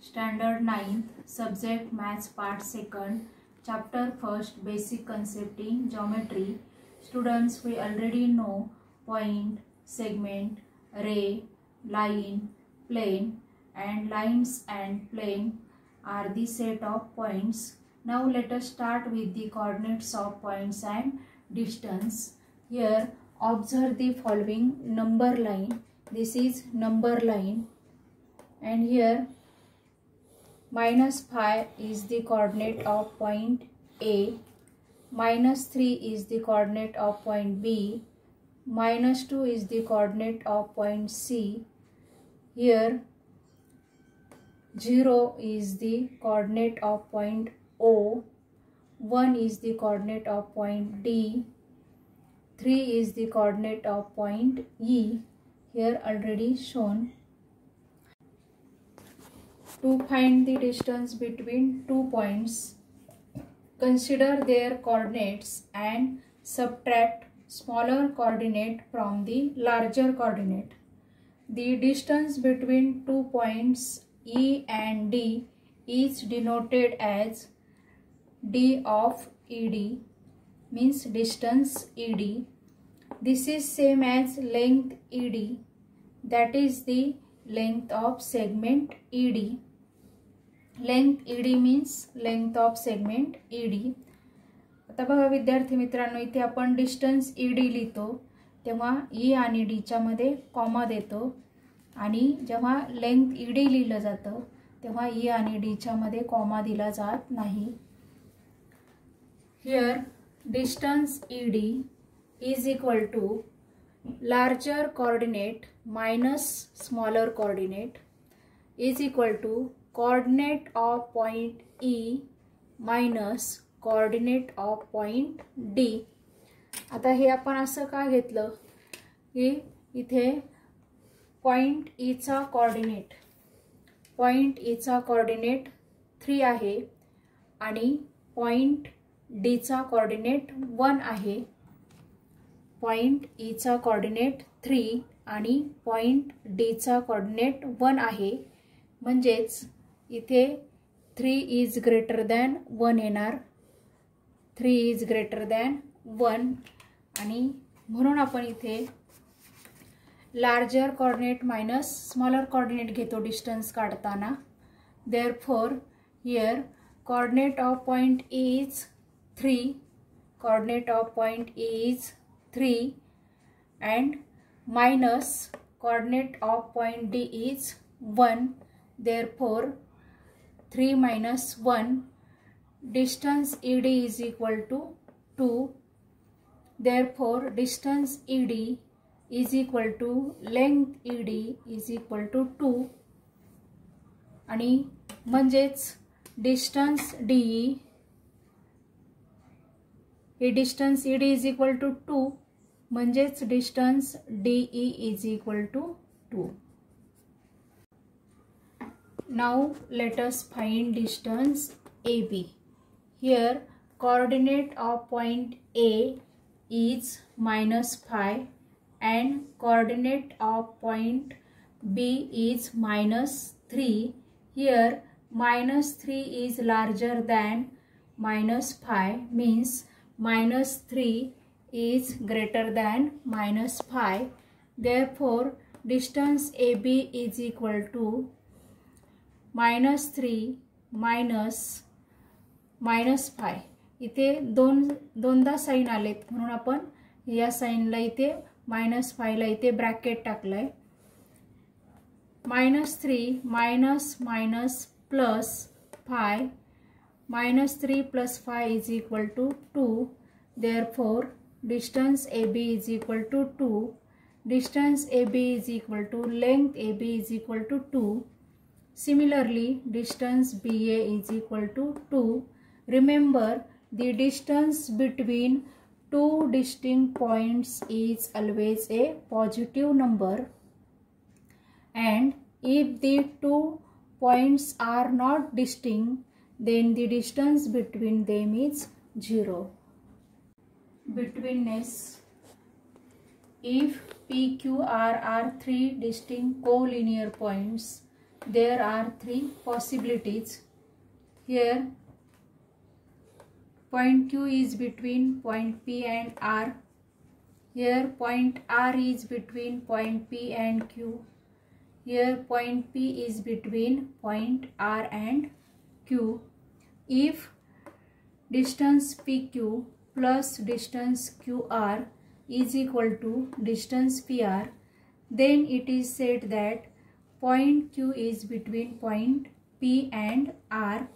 Standard 9th, Subject Maths Part 2nd, Chapter 1st, Basic Concept in Geometry. Students, we already know point, segment, ray, line, plane, and lines and plane are the set of points. Now let us start with the coordinates of points and distance. Here observe the following number line. This is number line, and here -5 is the coordinate of point A, -3 is the coordinate of point B, -2 is the coordinate of point C. Here 0 is the coordinate of point O, 1 is the coordinate of point D, 3 is the coordinate of point E, here already shown. To find the distance between two points, consider their coordinates and subtract smaller coordinate from the larger coordinate. The distance between two points E and D is denoted as D of ED, means distance ED. This is same as length ED, that is the length of segment ED. Length ED means length of segment ED. आता बघा विद्यार्थी मित्रांनो, इथे आपण distance ED लिहितो तेव्हा E आणि D च्या मध्ये कॉमा देतो, आणि जेव्हा लेंथ ED लिहिलं जातं तेव्हा E आणि D च्या मध्ये कॉमा दिला जात नाही. Here distance ED is equal to larger coordinate minus smaller coordinate is equal to coordinate of point E minus coordinate of point D. आता हे आपण असं का घेतलं की इथे पॉइंट E चा कोऑर्डिनेट 3 आहे आणि पॉइंट D चा कोऑर्डिनेट 1 आहे. पॉइंट E चा कोऑर्डिनेट 3 आणि पॉइंट D चा कोऑर्डिनेट 1 आहे, म्हणजेच इथे 3 इज ग्रेटर दॅन 1 येणार. 3 इज ग्रेटर दॅन 1, आणि म्हणून आपण इथे larger coordinate minus smaller coordinate घेतो डिस्टन्स काढताना. Therefore here coordinate of point E is 3, coordinate of point E is 3, and minus coordinate of point D is 1. Therefore 3 minus 1, distance ED is equal to 2. Therefore distance ED is equal to length ED is equal to 2, आणि म्हणजेच distance DE हे distance ED is equal to 2, म्हणजेच distance DE is equal to 2. Now let us find distance AB. Here coordinate of point A is -5 and coordinate of point B is -3. Here -3 is larger than -5, means -3 is greater than -5. Therefore distance AB is equal to -3 minus -5. इथे दोनदा sign आलेत म्हणून आपण या साइनला इथे -5 ला इथे bracket टाकलाय. -3 minus minus plus 5, -3 plus 5 is equal to 2. Therefore distance AB is equal to 2. Distance AB is equal to length AB is equal to 2. Similarly distance BA is equal to 2. Remember, the distance between two distinct points is always a positive number, and if the two points are not distinct, then the distance between them is 0. Betweenness. If PQR are three distinct collinear points, there are 3 possibilities. Here point Q is between point P and R. Here point R is between point P and Q. Here point P is between point R and Q. If distance PQ plus distance QR is equal to distance PR, then it is said that point Q is between point P and R.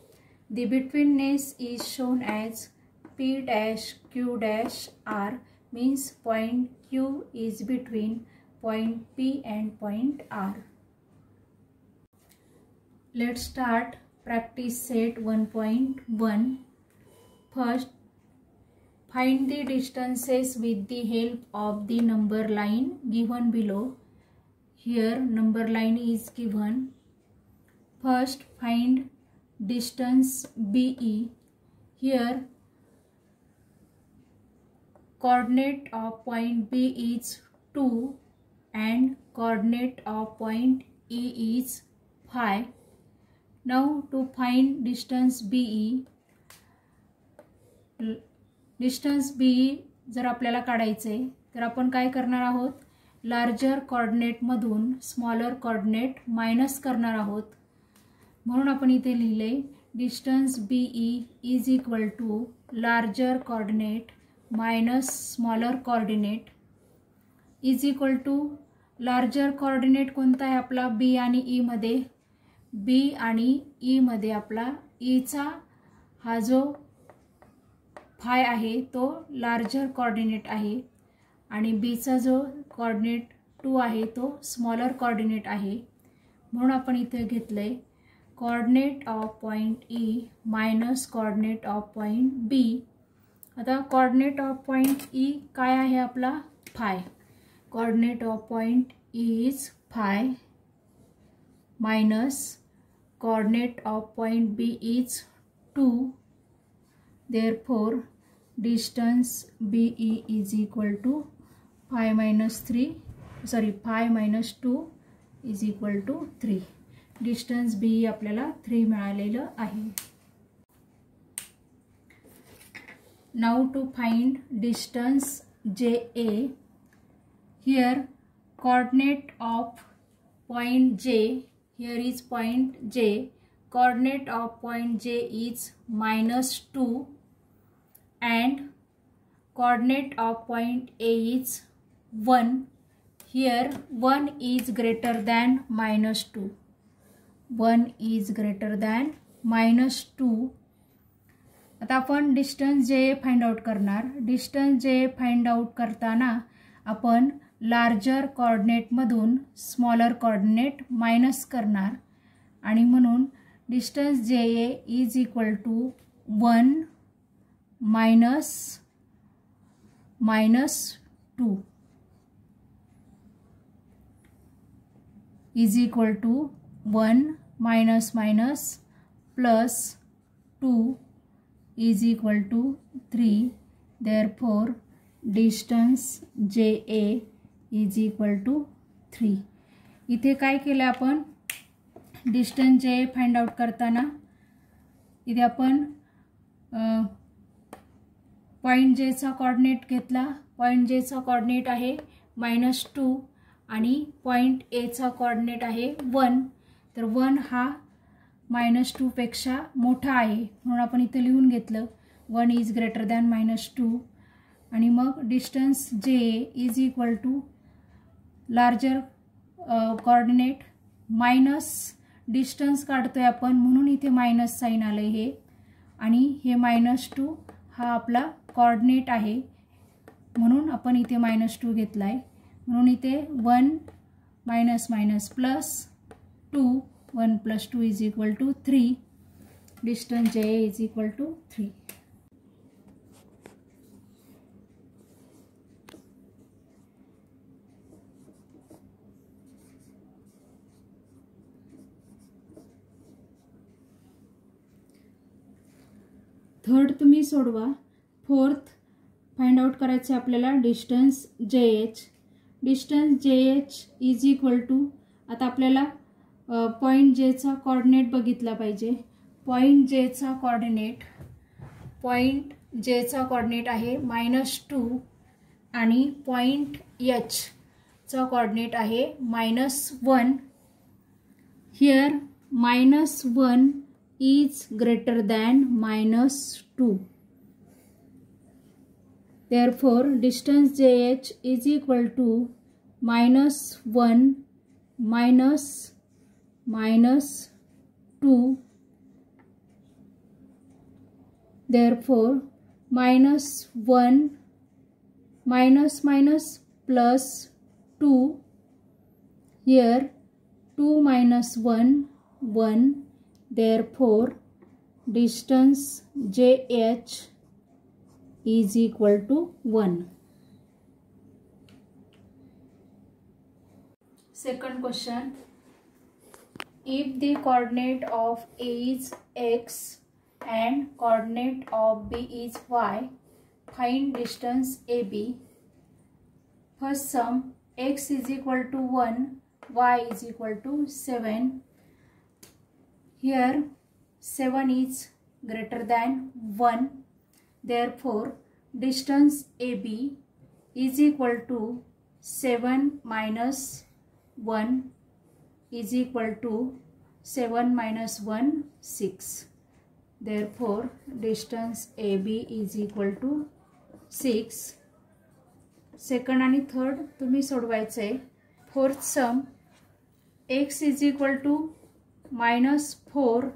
The betweenness is shown as P dash Q dash R, means point Q is between point P and point R. Let's start practice set 1.1. First, find the distances with the help of the number line given below. Here number line is given. First, find distance BE. Here coordinate of point B is 2 and coordinate of point E is 5. Now to find distance BE, distance BE जर आपल्याला काढायचे तर आपण काय करणार आहोत, larger coordinate मधून smaller coordinate minus करणार आहोत. म्हणून आपण इथे लिहिले distance BE is equal to larger coordinate minus smaller coordinate is equal to larger coordinate कोणता आहे आपला B आणि E मध्ये. B आणि E मध्ये आपला E चा हा जो फाय आहे तो लार्जर कोऑर्डिनेट आहे आणि B चा जो कोऑर्डिनेट 2 आहे तो स्मॉलर कोऑर्डिनेट आहे. म्हणून आपण इथे घेतले coordinate of point E minus coordinate of point B. आता कोऑर्डिनेट ऑफ पॉइंट E काय आहे आपला five. Coordinate of point E is five minus coordinate of point B is 2. Therefore distance BE is equal to 5 minus 2 is equal to 3. Distance BE आपल्याला 3 मिळालेलं आहे. Now to find distance JA. Here coordinate of point J, here is point J, coordinate of point J is -2 and coordinate of point A is 1. Here 1 is greater than -2. 1 is greater than -2. आता आपण distance जे find out करणार. Distance जे find out करताना आपण larger coordinate मधून smaller coordinate minus करणार आणि म्हणून distance JA is equal to 1 minus 2 is equal to 1 minus plus 2 is equal to 3. Therefore distance JA is equal to 3. इथे काय केलं आपण डिस्टन्स जे फाइंड आउट करताना इथे आपण पॉइंट J चा कोऑर्डिनेट घेतला. पॉइंट J चा कोऑर्डिनेट आहे -2 आणि पॉइंट A चा कोऑर्डिनेट आहे 1. तर 1 हा -2 पेक्षा मोठा आहे म्हणून आपण इथे लिहून घेतलं 1 इज ग्रेटर दॅन -2 आणि मग distance J is equal to larger coordinate minus distance काढतोय आपण म्हणून इथे मायनस साइन आलंय हे आणि हे -2 हा आपला कोऑर्डिनेट आहे म्हणून आपण इथे -2 घेतलाय. म्हणून इथे 1 minus plus 2 1 plus 2 is equal to 3. Distance JA is equal to 3. Third तुम्ही सोडवा. फोर्थ फाइंड आउट करायचे आपल्याला distance JH. Distance JH is equal to आता आपल्याला पॉईंट जेचा कोऑर्डिनेट बघितला पाहिजे. पॉईंट जेचा कोऑर्डिनेट आहे -2 आणि पॉईंट एच चा कोऑर्डिनेट आहे -1. Here -1 is greater than -2. Therefore distance JH is equal to -1 -2. Therefore -1 +2. Here 2 - 1 1. Therefore distance JH is equal to 1. Second question. If the coordinate of A is x and coordinate of B is y, find distance AB. First sum, x is equal to 1, y is equal to 7. Here 7 is greater than 1. Therefore distance AB is equal to 7 minus 1 is equal to 7 minus 1 6. Therefore distance AB is equal to 6. Second आणि third तुम्ही सोडवायचे. Fourth sum, x is equal to -4,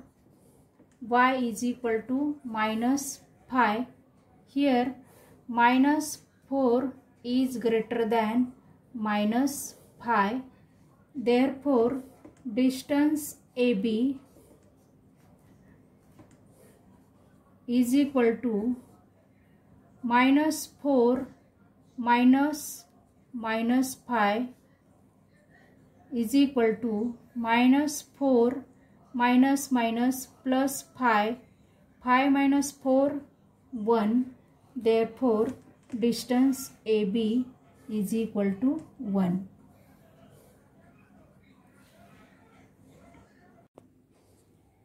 y is equal to -5. Here -4 is greater than -5. Therefore distance AB is equal to -4 minus -5 is equal to -4 minus plus 5. 5 minus 4 1. Therefore distance AB is equal to 1.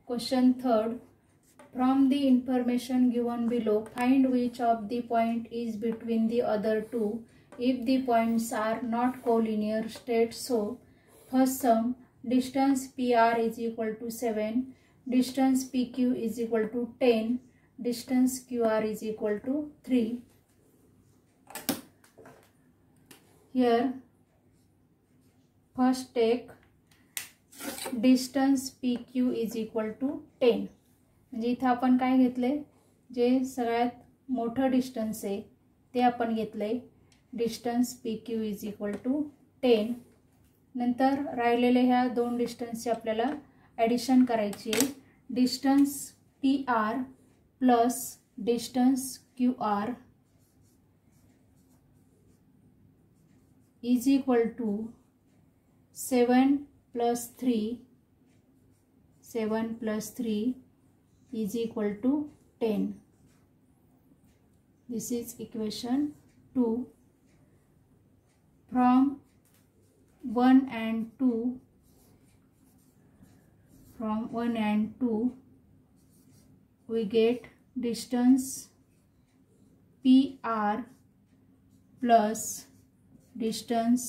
Question third. From the information given below, find which of the point is between the other two. If the points are not collinear, state so. First sum, distance PR is equal to 7, distance PQ is equal to 10, distance QR is equal to 3. Here first take distance PQ is equal to 10. म्हणजे इथं आपण काय घेतले, जे सगळ्यात मोठं distance आहे ते आपण घेतले. Distance PQ is equal to 10. नंतर राहिलेले ह्या दोन डिस्टन्सची आपल्याला ॲडिशन करायची आहे. Distance PR plus distance QR is equal to 7 plus 3 is equal to 10. This is equation 2. From 1 and 2 we get distance PR plus distance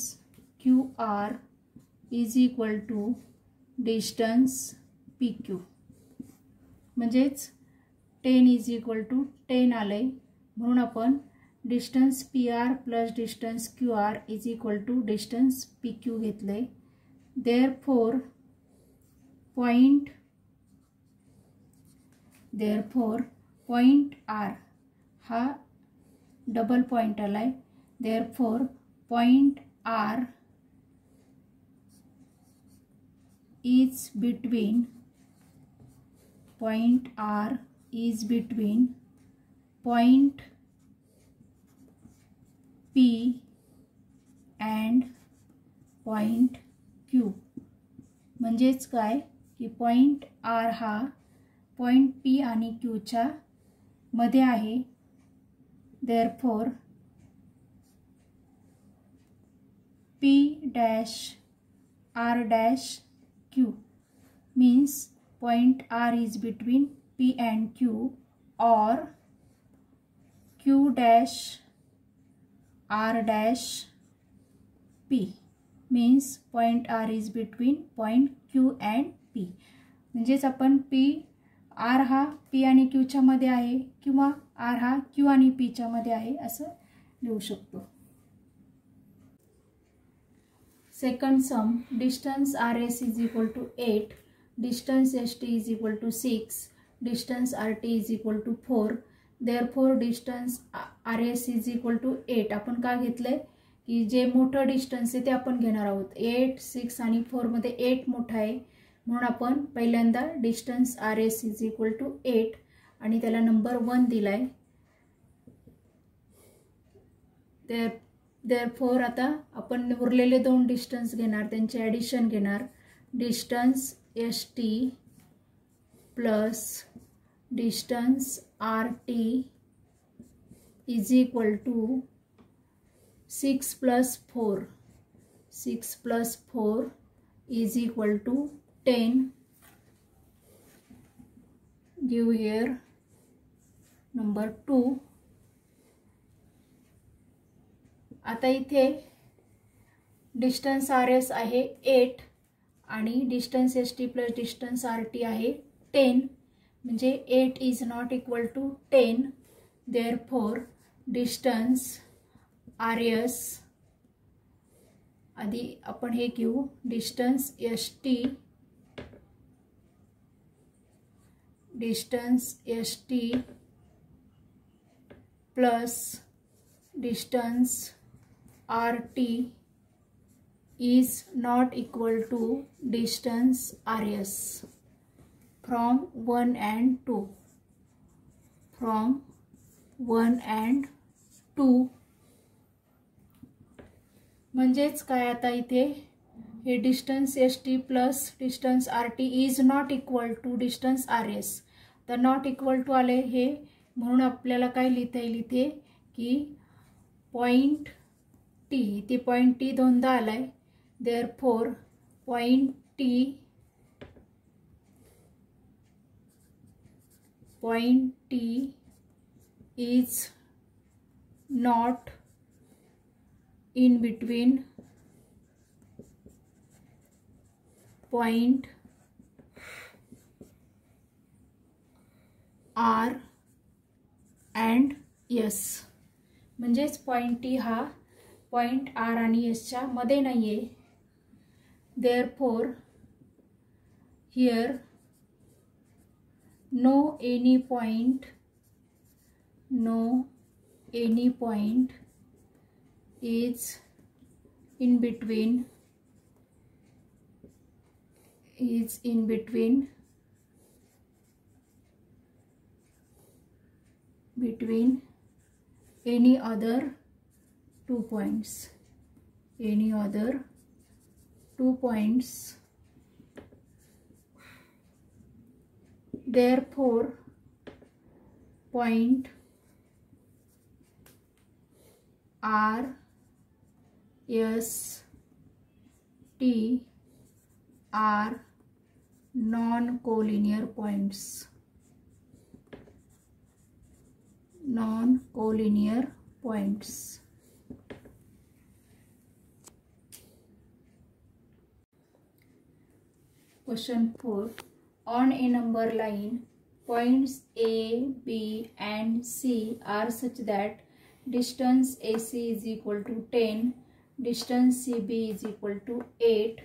QR is equal to distance PQ. म्हणजेच 10 is equal to 10 आले, म्हणून आपण distance PR plus distance QR is equal to distance PQ घेतले. Therefore point R हा double point आलाय. Therefore point R is between point P and point Q. म्हणजेच काय की पॉइंट R हा पॉइंट P आणि Q च्या मध्ये आहे. Therefore P dash R dash Q means point R is between P and Q, or Q dash R dash P means point R is between point Q and P. म्हणजेच आपण R हा P आणि Q च्या मध्ये आहे किंवा R हा Q आणि P च्या मध्ये आहे असं लिहू शकतो. Second some, distance RS is equal to 8, distance ST is equal to 6, distance RT is equal to 4. Therefore distance RS is equal to 8. आपण का घेतलंय की जे मोठं डिस्टन्स आहे ते आपण घेणार आहोत. 8, 6 आणि 4 मध्ये 8 मोठा आहे म्हणून आपण पहिल्यांदा distance RS is equal to 8 आणि त्याला नंबर 1 दिलाय. Therefore आता आपण उरलेले दोन डिस्टन्स घेणार, त्यांचे ॲडिशन घेणार. Distance ST plus distance RT is equal to 6 plus 4. 6 plus 4 is equal to 10. Give here number 2. आता इथे डिस्टन्स RS आहे 8 आणि distance ST plus distance RT आहे 10. म्हणजे 8 is not equal to 10. Therefore distance RS आधी आपण हे घेऊ, distance ST plus distance RT is not equal to distance RS from 1 and 2. From 1 and 2 म्हणजेच काय आता इथे हे distance ST plus distance RT is not equal to distance RS. तर नॉट इक्वल टू आले हे म्हणून आपल्याला काय लिहिता येईल इथे की पॉइंट T, इथे पॉइंट T दोनदा आलाय. Therefore point T is not in between point R and S. म्हणजेच पॉइंट T हा पॉइंट R आणि S च्या मध्ये नाहीये. Therefore here no any point is in between any other two points. Therefore point R S T are non-collinear points. Question 4. On a number line, points A, B and C are such that distance AC is equal to 10, distance CB is equal to 8.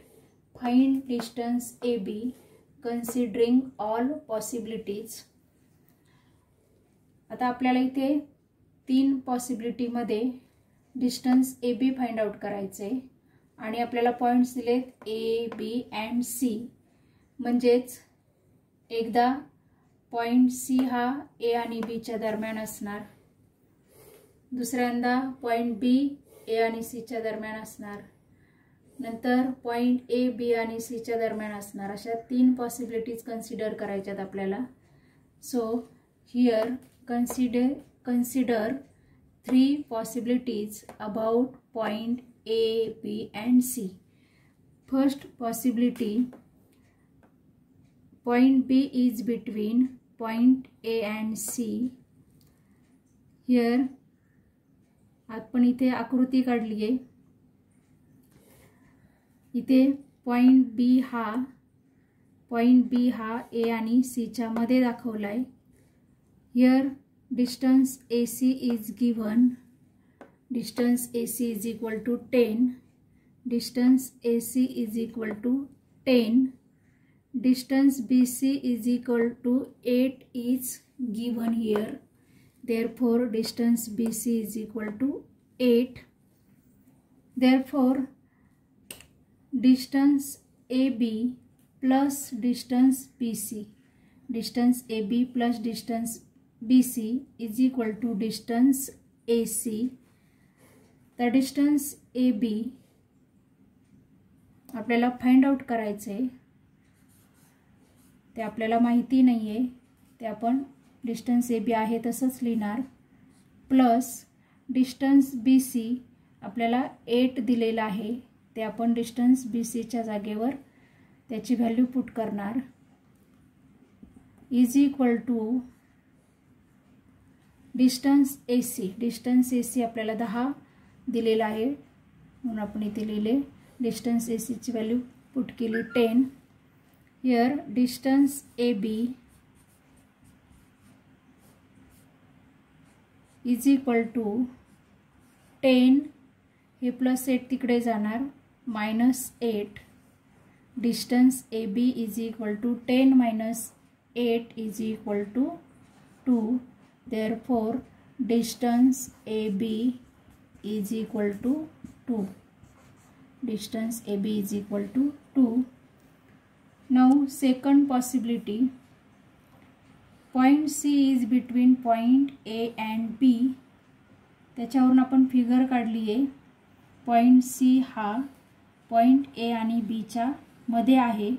Find distance AB considering all possibilities. आता आपल्याला इथे 3 possibility मध्ये distance AB find out करायचे आणि आपल्याला points दिलेत A, B and C. म्हणजेच एकदा पॉइंट C हा A आणि B च्या दरम्यान असणार, दुसऱ्यांदा पॉइंट B A आणि C च्या दरम्यान असणार, नंतर पॉइंट A B आणि C च्या दरम्यान असणार. अशा 3 पॉसिबिलिटीज कन्सिडर करायच्यात आपल्याला. So here consider 3 possibilities about point A, B and C. First possibility, point B is between point A and C. Here आपण इथे आकृती काढली आहे. इथे पॉइंट बी हा ए आणि सी च्या मध्ये दाखवला आहे. Here distance AC is given. Distance AC is equal to 10. Distance AC is equal to 10. Distance BC is equal to 8 is given here. Therefore, distance BC is equal to 8. Therefore, distance AB plus distance BC, distance AB plus distance BC is equal to distance AC. The distance AB आपल्याला find out करायचे आहे. ते आपल्याला माहिती नाही आहे, ते आपण डिस्टन्स AB आहे तसंच लिहिणार. प्लस डिस्टन्स BC आपल्याला 8 दिलेला आहे, ते आपण डिस्टन्स BC च्या जागेवर त्याची व्हॅल्यू पुट करणार. Is equal to distance AC. Distance AC आपल्याला 10 दिलेला आहे, म्हणून आपण इथे लिहिले. डिस्टन्स AC ची व्हॅल्यू पुट केली 10. Here distance AB is equal to 10, हे प्लस 8 तिकडे जाणार, -8. Distance AB is equal to 10 - 8 is equal to 2. Therefore, distance AB is equal to 2. Distance AB is equal to 2. Now, second possibility. Point C is between point A and B. त्याच्यावरून आपण figure काढली आहे. Point C हा point A आणि B च्या मध्ये आहे.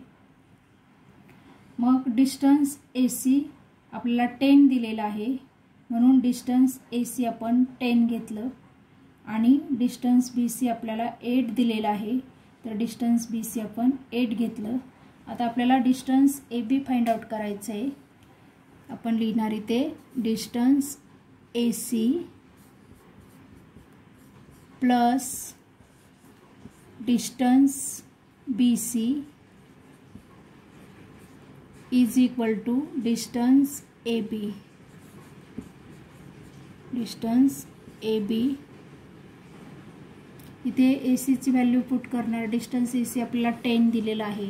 मग distance AC आपल्याला 10 दिलेला आहे, म्हणून डिस्टन्स AC आपण 10 घेतलं आणि डिस्टन्स BC आपल्याला 8 दिलेला आहे, तर डिस्टन्स BC आपण 8 घेतलं. आता आपल्याला डिस्टन्स AB फाइंड आउट करायचं आहे. आपण लिहिणार इथे distance AC plus distance BC is equal to distance AB. Distance AB इथे AC ची व्हॅल्यू पुट करणार. डिस्टन्स AC आपल्याला 10 दिलेला आहे,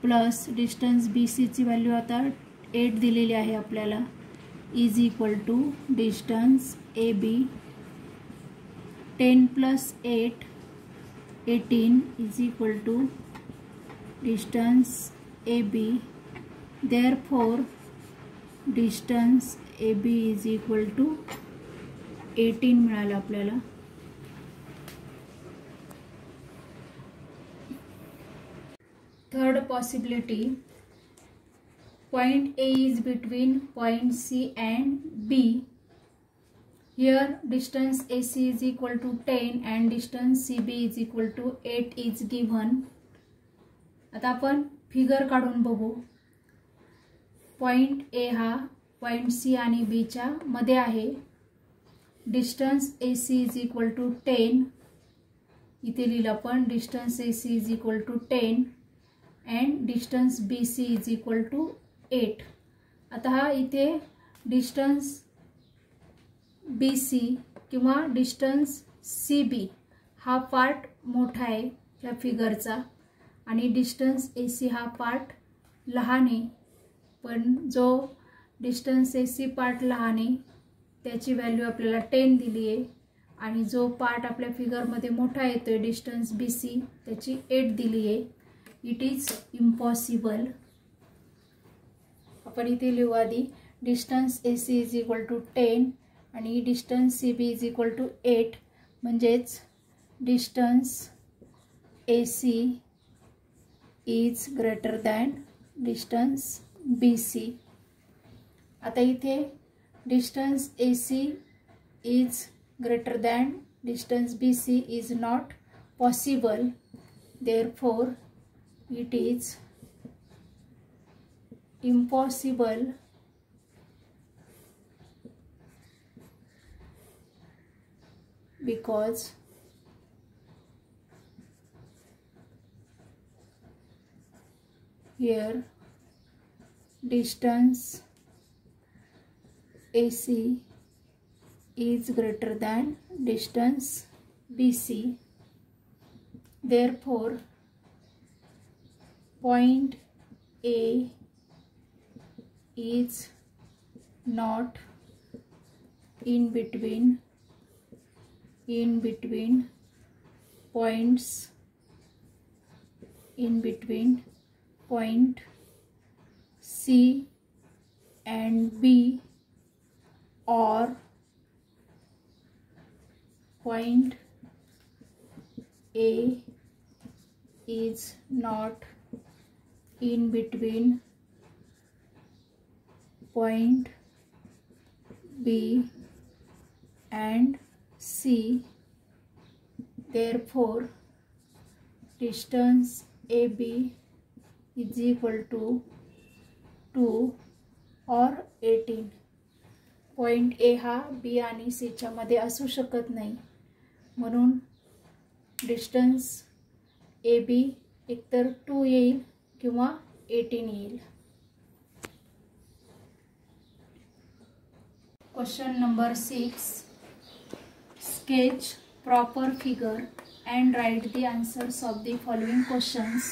प्लस डिस्टन्स BC ची व्हॅल्यू आता 8 दिलेली आहे आपल्याला, is equal to distance AB 10 + 8 18 is equal to distance AB. Therefore, distance AB is equal to 18 मिळालं आपल्याला. Third possibility. Point A is between point C and B. Here distance AC is equal to 10 and distance CB is equal to 8 is given. आता आपण figure काढून बघू. Point A हा point C आणि B च्या मध्ये आहे. Distance AC is equal to 10, इथे लिहिलं आपण distance AC is equal to 10 and distance BC is equal to 8. आता हा इथे डिस्टन्स BC किंवा डिस्टन्स CB हा पार्ट मोठा आहे या फिगरचा आणि डिस्टन्स AC हा पार्ट लहान आहे, पण जो डिस्टन्स AC पार्ट लहान आहे त्याची व्हॅल्यू आपल्याला 10 दिली आहे आणि जो पार्ट आपल्या फिगरमध्ये मोठा येतोय डिस्टन्स BC त्याची 8 दिली आहे. It is impossible. आपण इथे लिहू आधी distance AC is equal to 10 आणि distance CB is equal to 8, म्हणजेच distance AC is greater than distance BC. आता इथे distance AC is greater than distance BC is not possible. Therefore, it is impossible because here distance AC is greater than distance BC. Therefore, point A is not in between points point C and B, or point A is not in between point B and C. Therefore, distance AB is equal to 2 or 18. Point A हा B आणि सी च्या मध्ये असू शकत नाही, म्हणून distance A B एकतर 2 येईल किंवा 18 येईल. Question number 6. Sketch proper figure and write the answers of the following questions.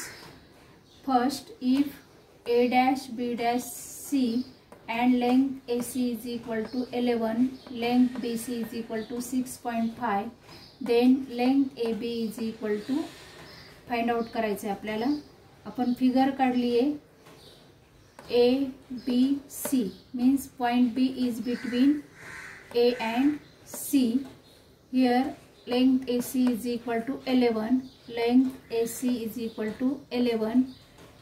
First, if A dash B dash C and length AC is equal to 11, length BC is equal to 6.5, then length AB is equal to, find out करायचं आहे आपल्याला. आपण figure काढली आहे. A B C means point B is between A and C. Here length AC is equal to 11, length AC is equal to 11,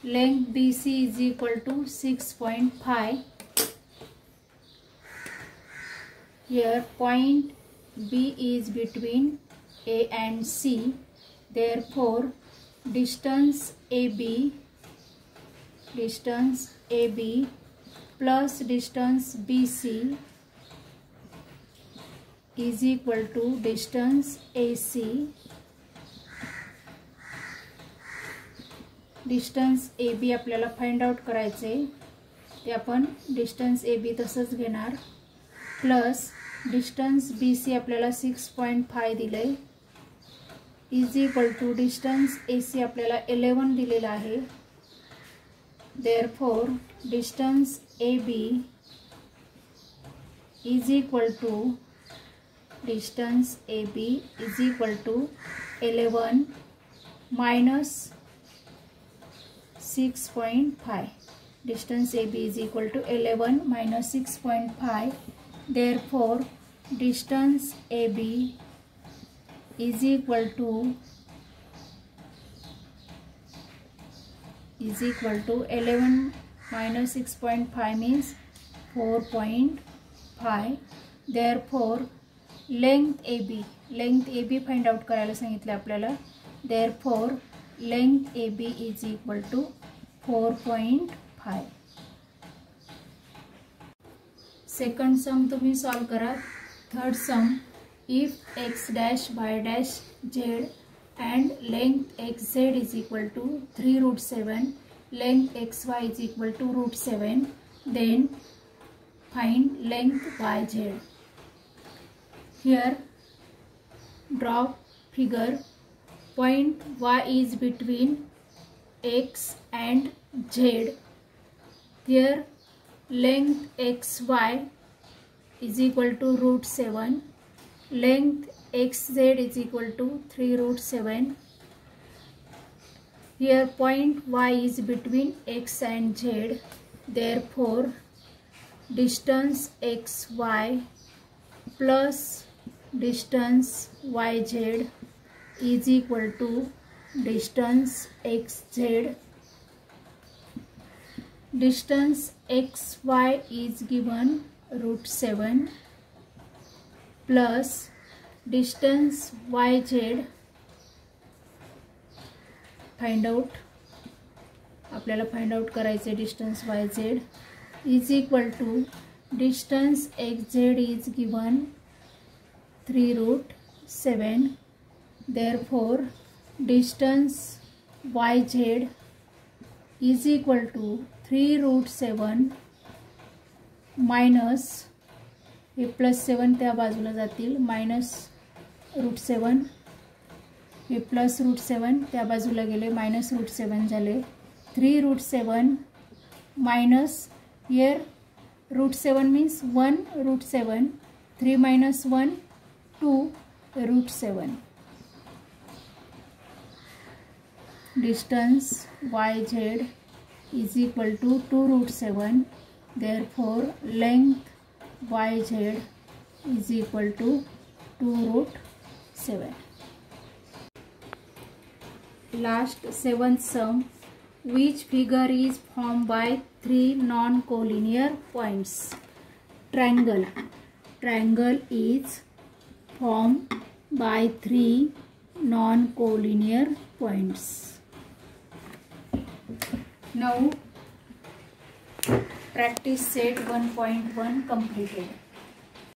length BC is equal to 6.5. Here point B is between A and C. Therefore, distance AB plus distance BC is equal to distance AC. Distance A B आपल्याला find out करायचे, ते आपण distance A B तसंच घेणार, plus distance B C आपल्याला 6.5 दिले, is equal to distance A C आपल्याला 11 दिलेला आहे. Therefore distance A B is equal to distance AB is equal to 11 minus 6.5. Distance AB is equal to 11 minus 6.5. Therefore, distance AB is equal to 11 minus 6.5 means 4.5. Therefore, length A B find out करायला सांगितलं आपल्याला. Therefore length A B is equal to 4.5. Second sum तुम्ही solve करा. Third sum, if X dash Y dash Z and length X Z is equal to 3√7, length X Y is equal to √7, then find length Y Z. Here, draw figure. Point Y is between X and Z. Here, length XY is equal to √7. Length XZ is equal to 3√7. Here, point Y is between X and Z. Therefore, distance XY plus distance YZ is equal to distance XZ. Distance XY is given √7 plus distance YZ, find out आपल्याला find out करायचे distance Y Z is equal to distance X Z is given 3√7. Therefore distance yz is equal to 3√7 minus हे +7 त्या बाजूला जातील -√7 हे +√7 त्या बाजूला गेले -√7 झाले 3√7 minus here √7 means 1√7 3 minus 1 2√7. Distance yz is equal to 2√7. Therefore length yz is equal to 2√7. Last 7th sum. Which figure is formed by 3 non-collinear points? Triangle. Triangle is formed by 3 non-collinear points. Now practice set 1.1 completed.